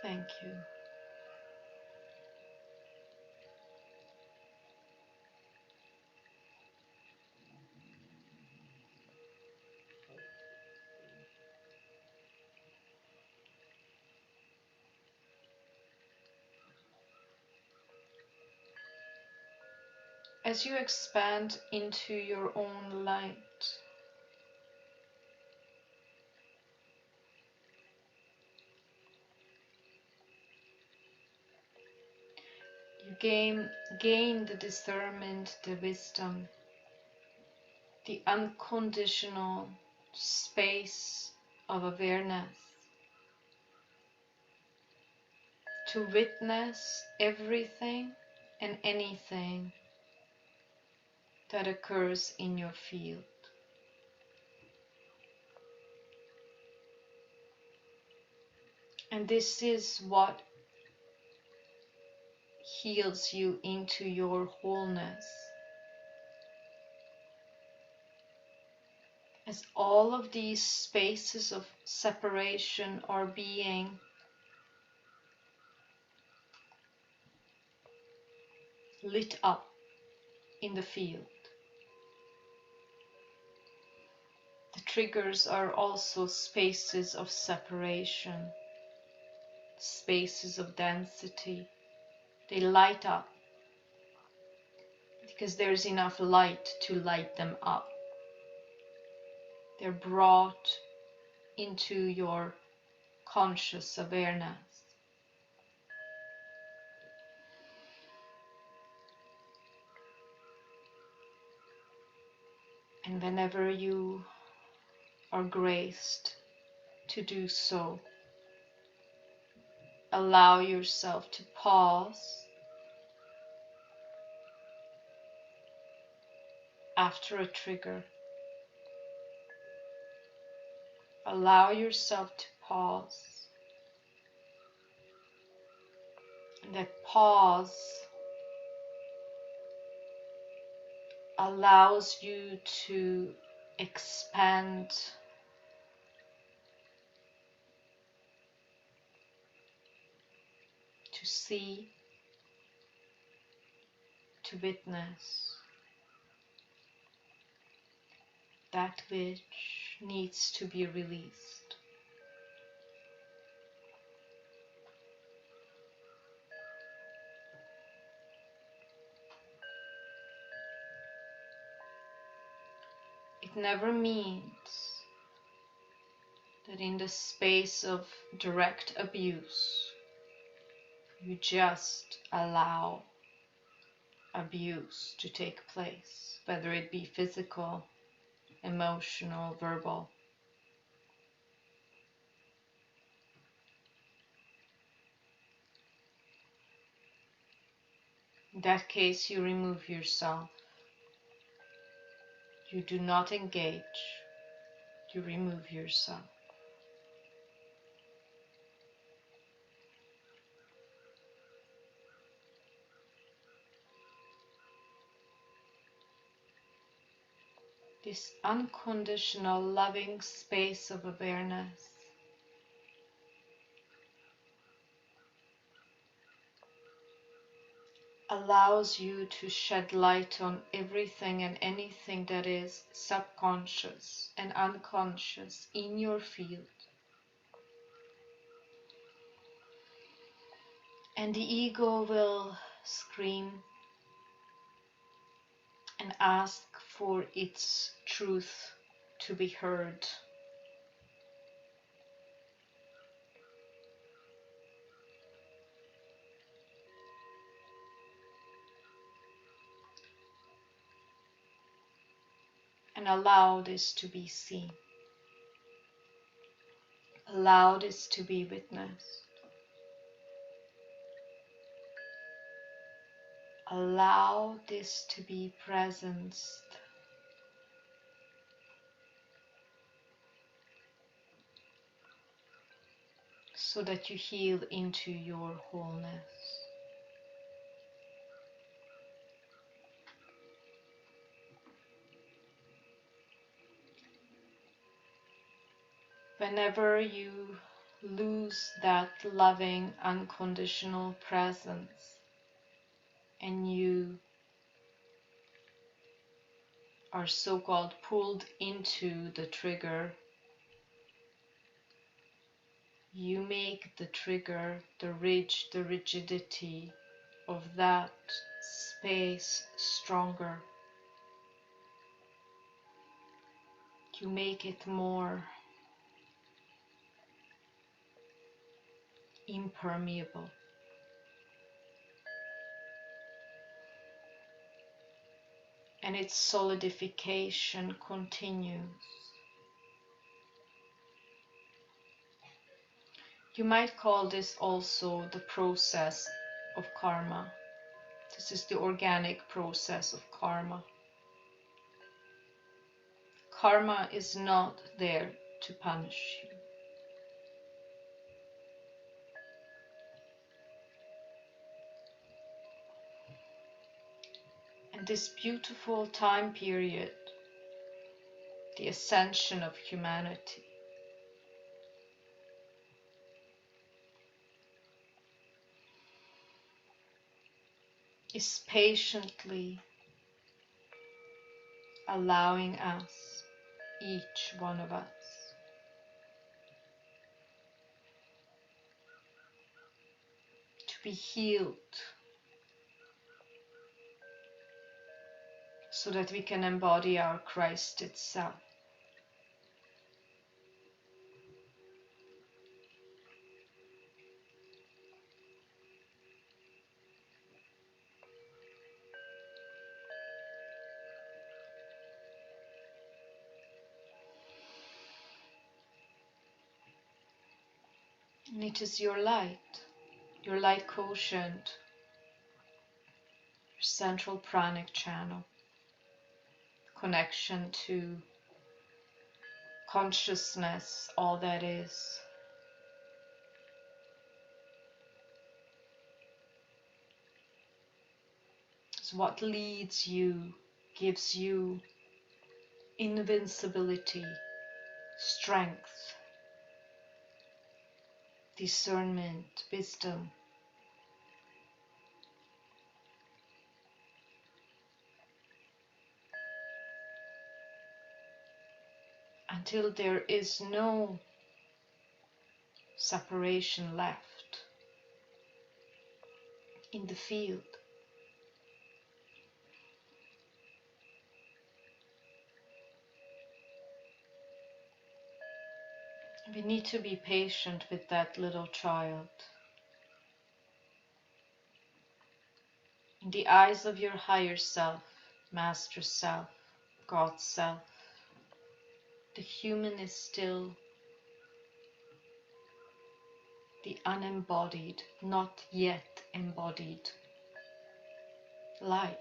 Thank you. As you expand into your own light, you gain the discernment, the wisdom, the unconditional space of awareness to witness everything and anything that occurs in your field. And this is what heals you into your wholeness. As all of these spaces of separation are being lit up in the field. The triggers are also spaces of separation, spaces of density. They light up because there's enough light to light them up. They're brought into your conscious awareness. And whenever you are graced to do so, allow yourself to pause after a trigger. Allow yourself to pause. And that pause allows you to expand, to see, to witness that which needs to be released. it never means that in the space of direct abuse, you just allow abuse to take place, whether it be physical, emotional, verbal. In that case, you remove yourself. You do not engage, you remove yourself. This unconditional, loving space of awareness allows you to shed light on everything and anything that is subconscious and unconscious in your field. And the ego will scream and ask for its truth to be heard. And allow this to be seen. Allow this to be witnessed. Allow this to be presenced. So that you heal into your wholeness. Whenever you lose that loving, unconditional presence and you are so-called pulled into the trigger, you make the trigger, the rigidity of that space stronger. You make it more impermeable. And its solidification continues. You might call this also the process of karma. This is the organic process of karma. Karma is not there to punish you. And this beautiful time period, the ascension of humanity, is patiently allowing us, each one of us, to be healed so that we can embody our Christ itself. And it is your light quotient, your central pranic channel, connection to consciousness, all that is. It's what leads you, gives you invincibility, strength, discernment, wisdom. Until there is no separation left in the field. We need to be patient with that little child. In the eyes of your higher self, master self, God self, the human is still the unembodied, not yet embodied light.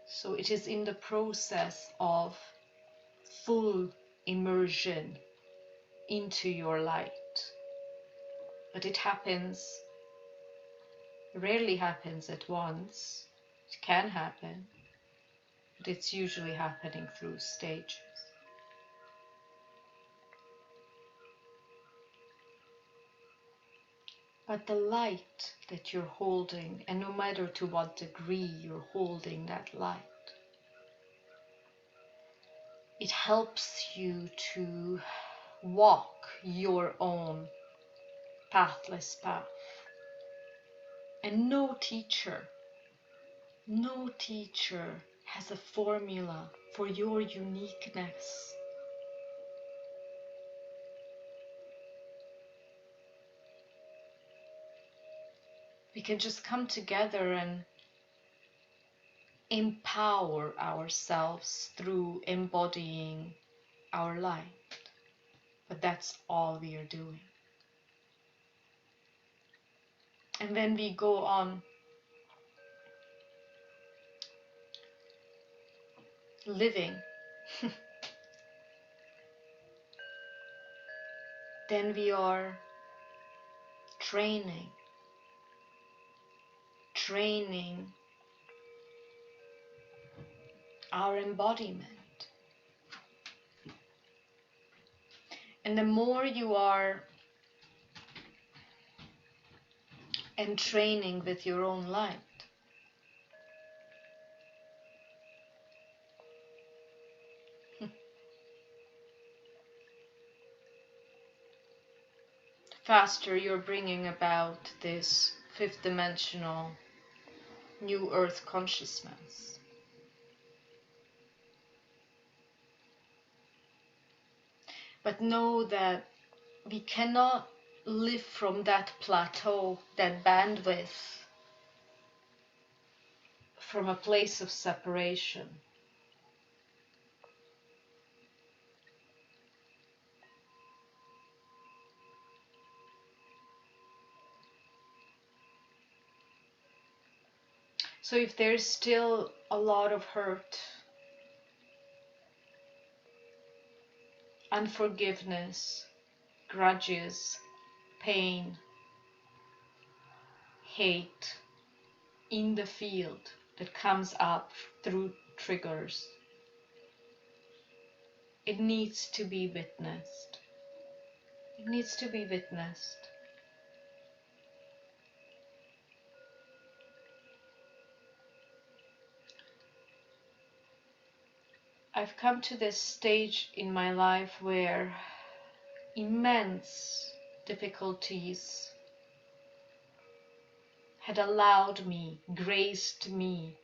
So it is in the process of full immersion into your light. But it rarely happens at once. It can happen, but it's usually happening through stages. But the light that you're holding, and no matter to what degree you're holding that light, it helps you to walk your own pathless path. And no teacher has a formula for your uniqueness. We can just come together and empower ourselves through embodying our light. But that's all we are doing. And when we go on living, then we are training our embodiment. And the more you are entraining with your own light, the faster you're bringing about this fifth dimensional new earth consciousness. But know that we cannot live from that plateau, that bandwidth, from a place of separation. So if there's still a lot of hurt, unforgiveness, grudges, pain, hate in the field that comes up through triggers, it needs to be witnessed. It needs to be witnessed. I've come to this stage in my life where immense difficulties had allowed me, graced me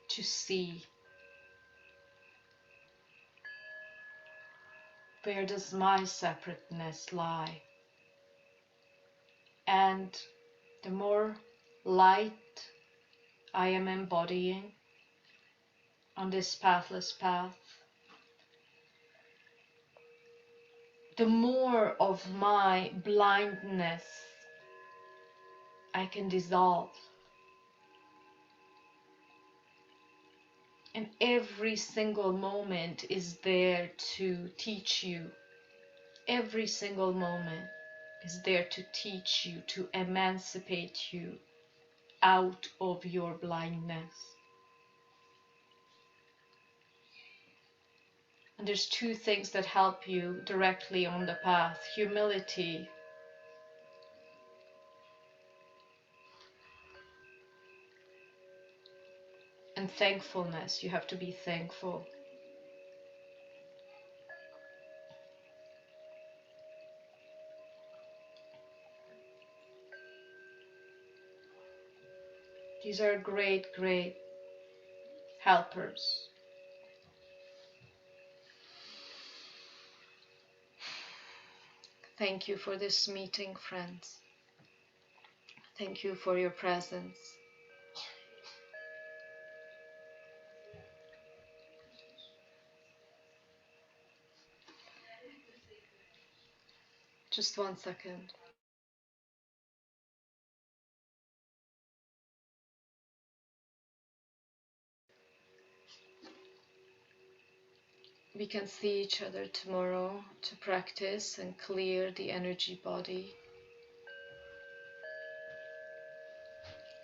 to see where does my separateness lie. And the more light I am embodying on this pathless path, the more of my blindness I can dissolve. And every single moment is there to teach you. Every single moment is there to teach you, to emancipate you out of your blindness. And there's two things that help you directly on the path: humility and thankfulness. You have to be thankful. These are great, great helpers. Thank you for this meeting, friends. Thank you for your presence. Just 1 second. We can see each other tomorrow to practice and clear the energy body.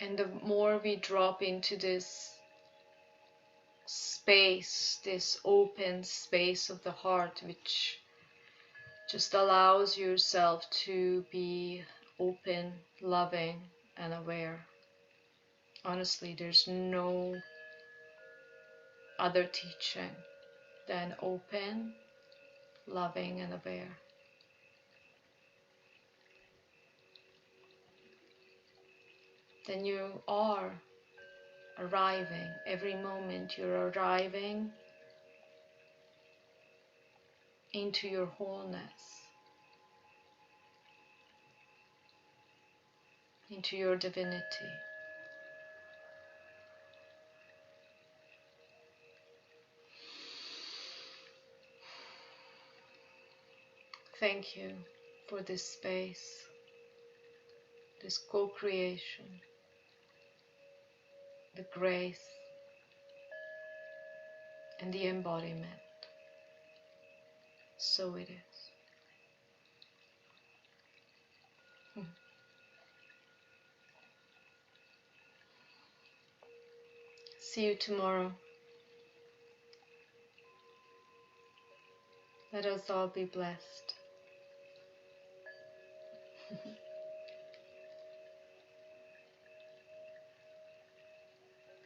And the more we drop into this space, this open space of the heart, which just allows yourself to be open, loving, and aware. Honestly, there's no other teaching than open, loving, and aware. Then you are arriving. Every moment you're arriving into your wholeness, into your divinity. Thank you for this space, this co-creation, the grace, and the embodiment. So it is. See you tomorrow. Let us all be blessed.